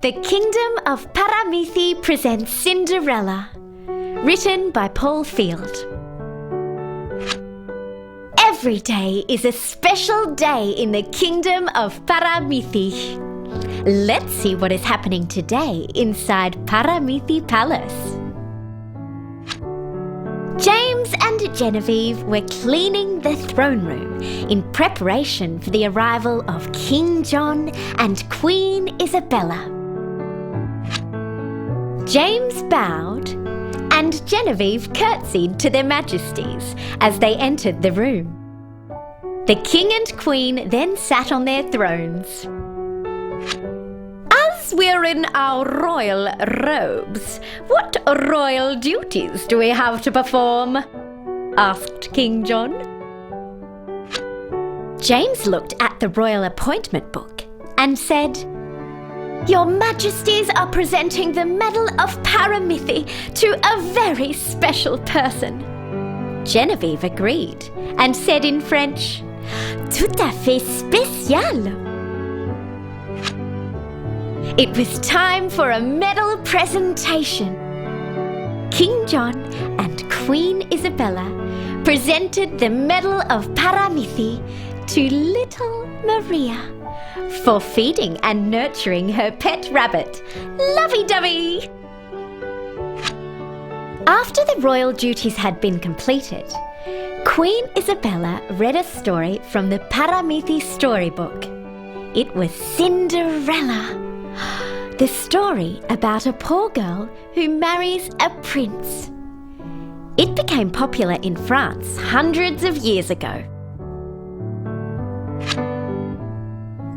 The Kingdom of Paramithi presents Cinderella, written by Paul Field. Every day is a special day in the Kingdom of Paramithi. Let's see what is happening today inside Paramithi Palace. James and Genevieve were cleaning the throne room in preparation for the arrival of King John and Queen Isabella. James bowed and Genevieve curtsied to their majesties as they entered the room. The king and queen then sat on their thrones. As we're in our royal robes, what royal duties do we have to perform? Asked King John. James looked at the royal appointment book and said, "Your Majesties are presenting the Medal of Paramithi to a very special person." Genevieve agreed and said in French, "Tout à fait spécial." It was time for a medal presentation. King John and Queen Isabella presented the Medal of Paramithi to little Maria for feeding and nurturing her pet rabbit, Lovey-Dovey. After the royal duties had been completed, Queen Isabella read a story from the Paramithi Storybook. It was Cinderella, the story about a poor girl who marries a prince. It became popular in France hundreds of years ago.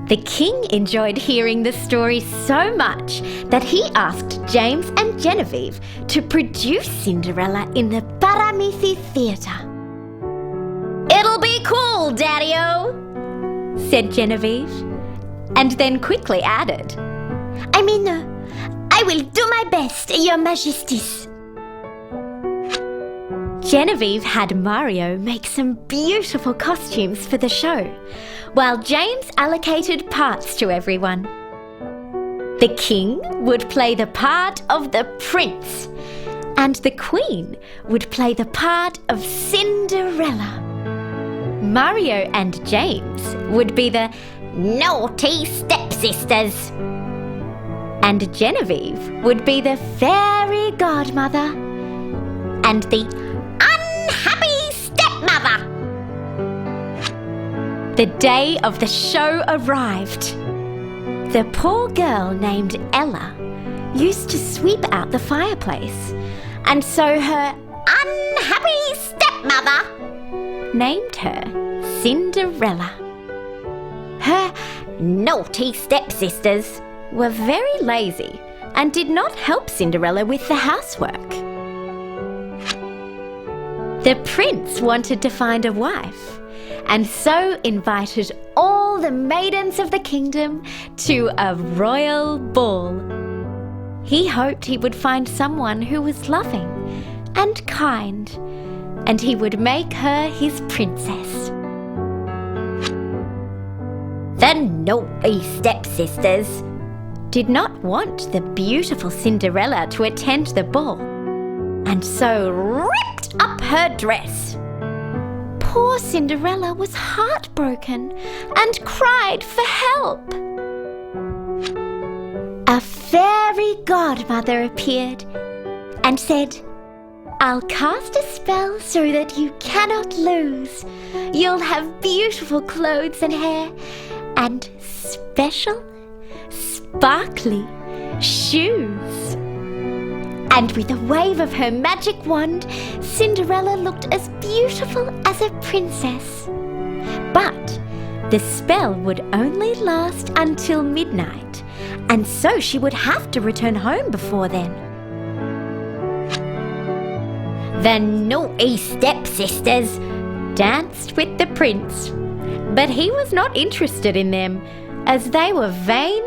The king enjoyed hearing the story so much that he asked James and Genevieve to produce Cinderella in the Paramithi Theatre. "It'll be cool, Daddy-o," said Genevieve, and then quickly added, I will do my best, Your Majesties." Genevieve had Mario make some beautiful costumes for the show, while James allocated parts to everyone. The king would play the part of the prince, and the queen would play the part of Cinderella. Mario and James would be the naughty stepsisters, and Genevieve would be the fairy godmother and the unhappy stepmother. The day of the show arrived. The poor girl named Ella used to sweep out the fireplace, and so her unhappy stepmother named her Cinderella. Her naughty stepsisters were very lazy and did not help Cinderella with the housework. The prince wanted to find a wife, and so invited all the maidens of the kingdom to a royal ball. He hoped he would find someone who was loving and kind, and he would make her his princess. The naughty stepsisters did not want the beautiful Cinderella to attend the ball, and so ripped up her dress. Poor Cinderella was heartbroken and cried for help. A fairy godmother appeared and said, "I'll cast a spell so that you cannot lose. You'll have beautiful clothes and hair, and special, sparkly shoes." And with a wave of her magic wand, Cinderella looked as beautiful as a princess. But the spell would only last until midnight, and so she would have to return home before then. The naughty stepsisters danced with the prince, but he was not interested in them, as they were vain,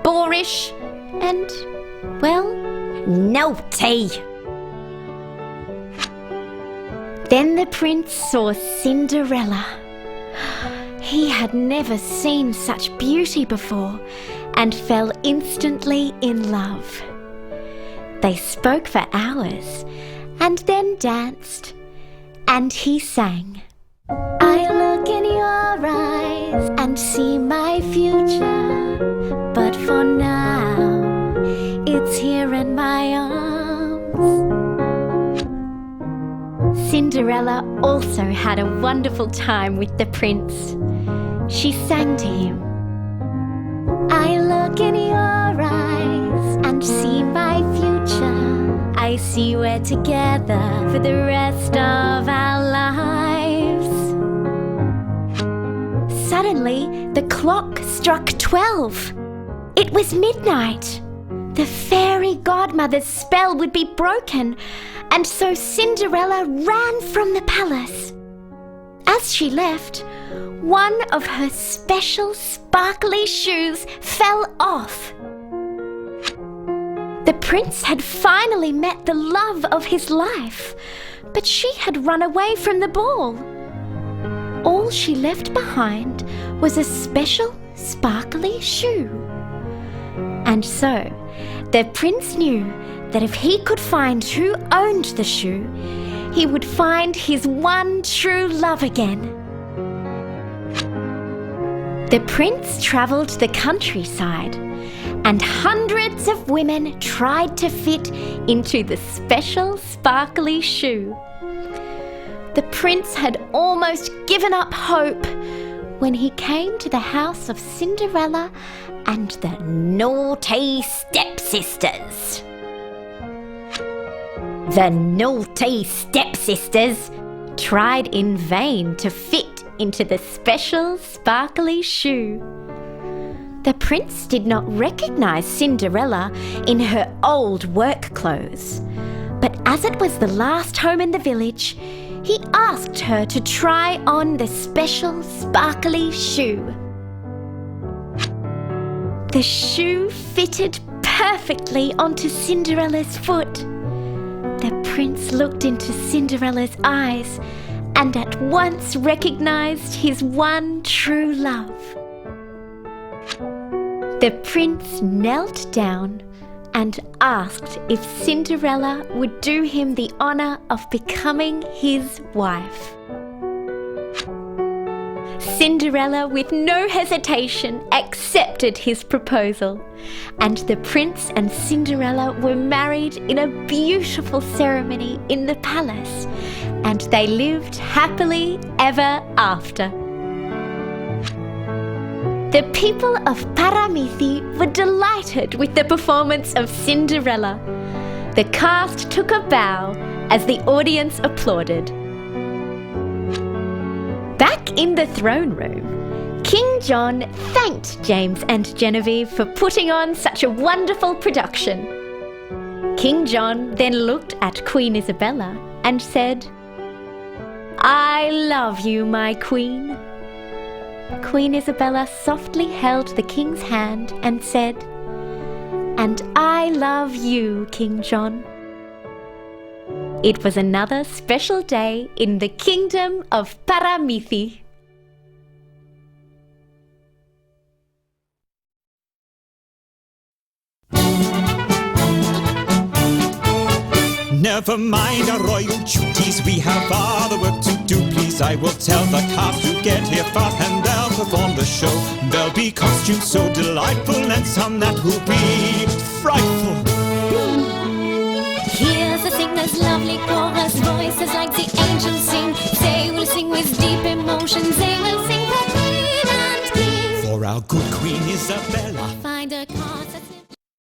boorish, and, well, naughty. Then the prince saw Cinderella. He had never seen such beauty before, and fell instantly in love. They spoke for hours and then danced, and he sang. I look in your eyes and see my future, but for now, it's here in my arms. Cinderella also had a wonderful time with the prince. She sang to him. I look in your eyes and see my future. I see we're together for the rest of our lives. Suddenly, the clock struck 12. It was midnight. The fairy godmother's spell would be broken, and so Cinderella ran from the palace. As she left, one of her special sparkly shoes fell off. The prince had finally met the love of his life, but she had run away from the ball. All she left behind was a special sparkly shoe. And so, the prince knew that if he could find who owned the shoe, he would find his one true love again. The prince travelled the countryside, and hundreds of women tried to fit into the special sparkly shoe. The prince had almost given up hope when he came to the house of Cinderella and the naughty stepsisters. The naughty stepsisters tried in vain to fit into the special sparkly shoe. The prince did not recognize Cinderella in her old work clothes, but as it was the last home in the village, he asked her to try on the special sparkly shoe. The shoe fitted perfectly onto Cinderella's foot. The prince looked into Cinderella's eyes and at once recognized his one true love. The prince knelt down and asked if Cinderella would do him the honor of becoming his wife. Cinderella, with no hesitation, accepted his proposal, and the prince and Cinderella were married in a beautiful ceremony in the palace, and they lived happily ever after. The people of Paramithi were delighted with the performance of Cinderella. The cast took a bow as the audience applauded. Back in the throne room, King John thanked James and Genevieve for putting on such a wonderful production. King John then looked at Queen Isabella and said, "I love you, my queen." Queen Isabella softly held the king's hand and said, "And I love you, King John." It was another special day in the kingdom of Paramithi. Never mind our royal duties, we have other work to do. Please, I will tell the cast to get here fast and they'll perform the show. There'll be costumes so delightful and some that will be frightful. Here's the singer's lovely chorus, voices like the angels sing. They will sing with deep emotions, they will sing for queen and king. For our good Queen Isabella, Find a cause